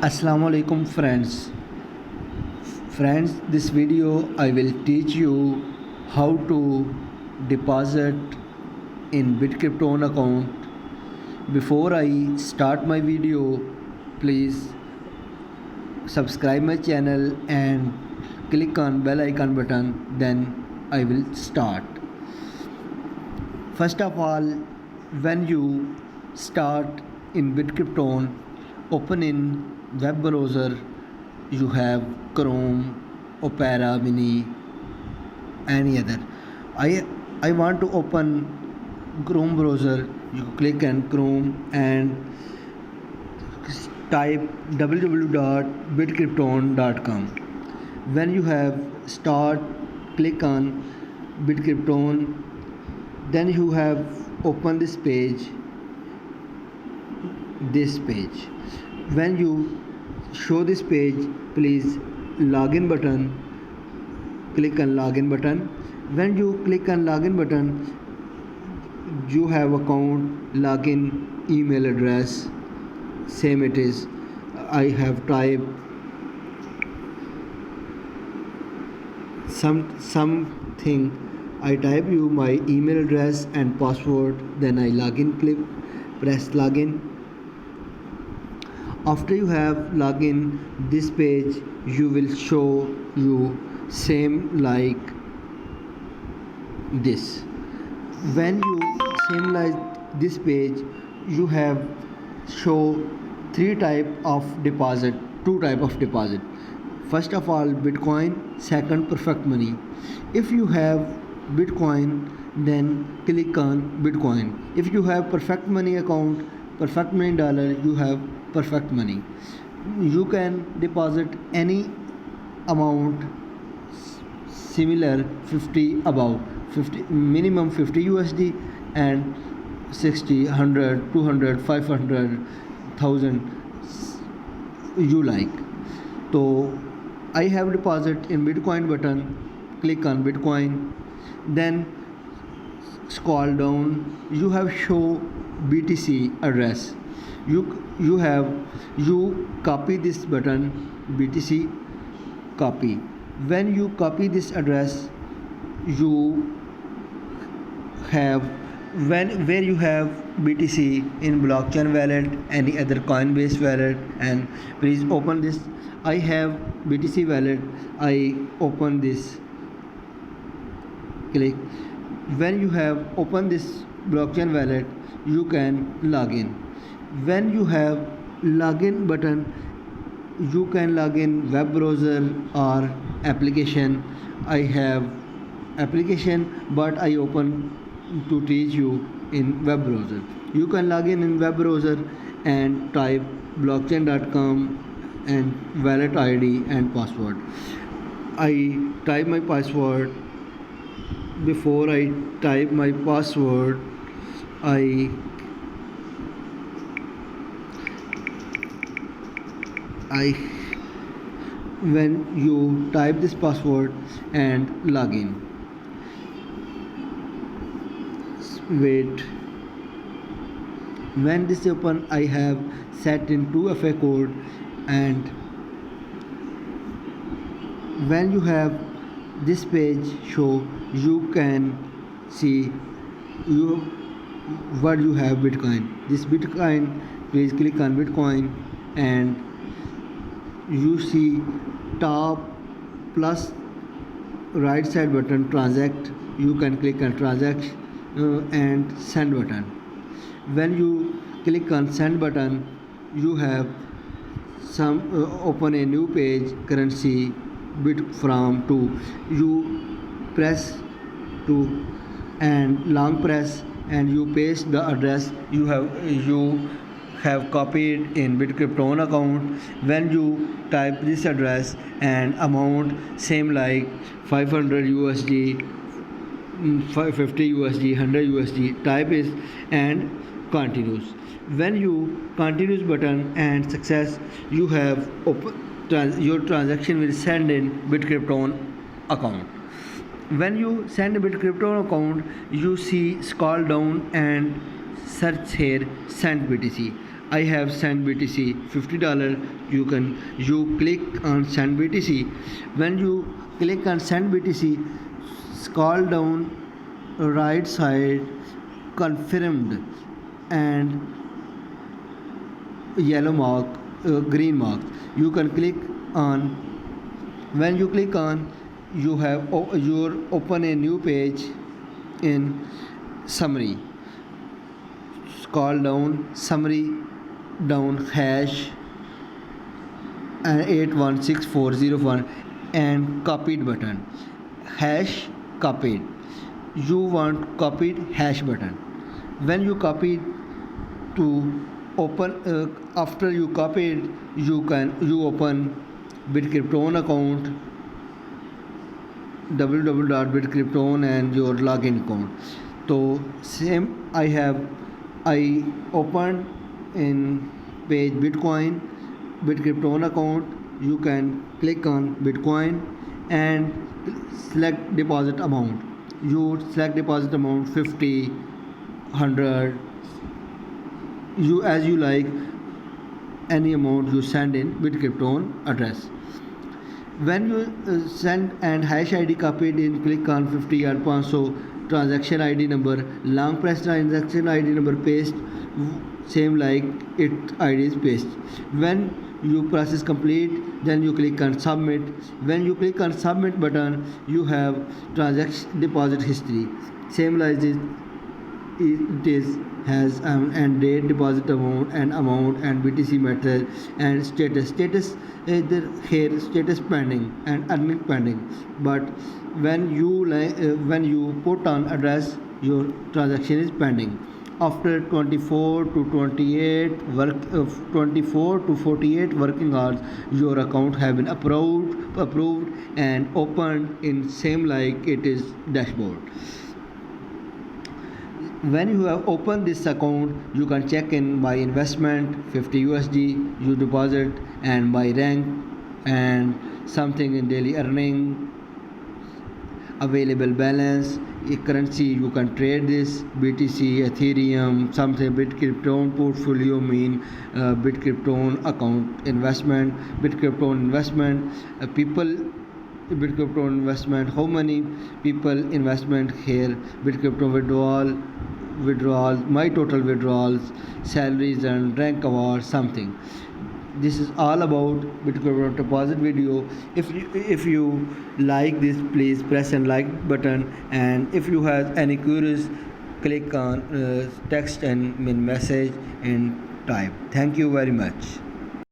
Assalamu alaikum friends, this video I will teach you how to deposit in BitCrypton account. Before I start my video, please subscribe my channel and click on bell icon button, then I will start. First of all, when you start in BitCrypton, open in web browser. You have Chrome, Opera Mini, any other. I want to open Chrome browser. You click on Chrome and type www.bitcrypton.com. When you have start, click on BitCrypton. Then you have open this page. When you show this page, please login button. Click on login button. When you click on login button, you have account, login, email address. Same it is. I have typed something. I type you my email address and password. Then I login. Press login. After you have login, this page you will show you same like this. When you same like this page, you have show two type of deposit. First of all, Bitcoin. Second, perfect money. If you have Bitcoin, then click on Bitcoin. If you have perfect money account, perfect money dollar, you have perfect money. You can deposit any amount similar 50 above 50 minimum 50 USD and 60, 100, 200, 500, 1000 you like. So I have deposit in Bitcoin button. Click on Bitcoin. Then scroll down. You have show BTC address. You copy this button, BTC copy. When you copy this address, you have where you have BTC in blockchain wallet, any other Coinbase wallet, and please open this. I have BTC wallet. I open this. Click. When you have opened this blockchain wallet, you can log in. When you have login button, you can log in web browser or application. I have application, but I open to teach you in web browser. You can log in web browser and type blockchain.com and wallet ID and password. I type my password. Before I type my password, when you type this password and login, wait. When this open, I have set in 2FA code, and when you have this page show, you can see what you have Bitcoin. This Bitcoin, please click on Bitcoin and you see top plus right side button transact. You can click on transact and send button. When you click on send button, you have some open a new page, currency bit from to. You press to and long press and you paste the address you have copied in BitCrypton account. When you type this address and amount same like 500 USD, 550 USD, 100 USD, type is and continues. When you continues button and success, you have your transaction will send in BitCrypton account. When you send a BitCrypton account, you see scroll down and search here send BTC. I have sent BTC $50. You click on send BTC. When you click on send BTC, scroll down right side confirmed and yellow mark, green mark. You can click on. When you click on, you open a new page in summary. Scroll down summary down hash and 816401 and copied button. Hash copied. You want copied hash button. When you copy to open, after you copied, you open Bitkrypton account, www.bitkrypton, and your login account. So same I opened in page Bitkrypton account. You can click on Bitcoin and select deposit amount. You select deposit amount 50, 100, you as you like, any amount you send in Bitkrypton address. When you send and hash ID copied in, click on 50 or 500 transaction ID number, long press transaction ID number, paste same like it ID is paste. When you process complete, then you click on submit. When you click on submit button, you have transaction deposit history, same like this. It is has and date, deposit amount and BTC method and status is there here, status pending and earning pending. But when you put on address, your transaction is pending. After 24 to 48 working hours, your account have been approved and opened in same like it is dashboard. When you have opened this account, you can check in by investment, 50 USD you deposit, and by rank and something in daily earning, available balance, a currency you can trade this, BTC, Ethereum, something, Bitkrypton portfolio mean Bitkrypton account investment, Bitkrypton investment, people, Bitkrypton investment, how many people investment here, Bitkrypton withdrawals, my total withdrawals, salaries and rank awards, something. This is all about Bitkrypton deposit video. If you like this, please press and like button, and if you have any queries, click on text and message and type. Thank you very much.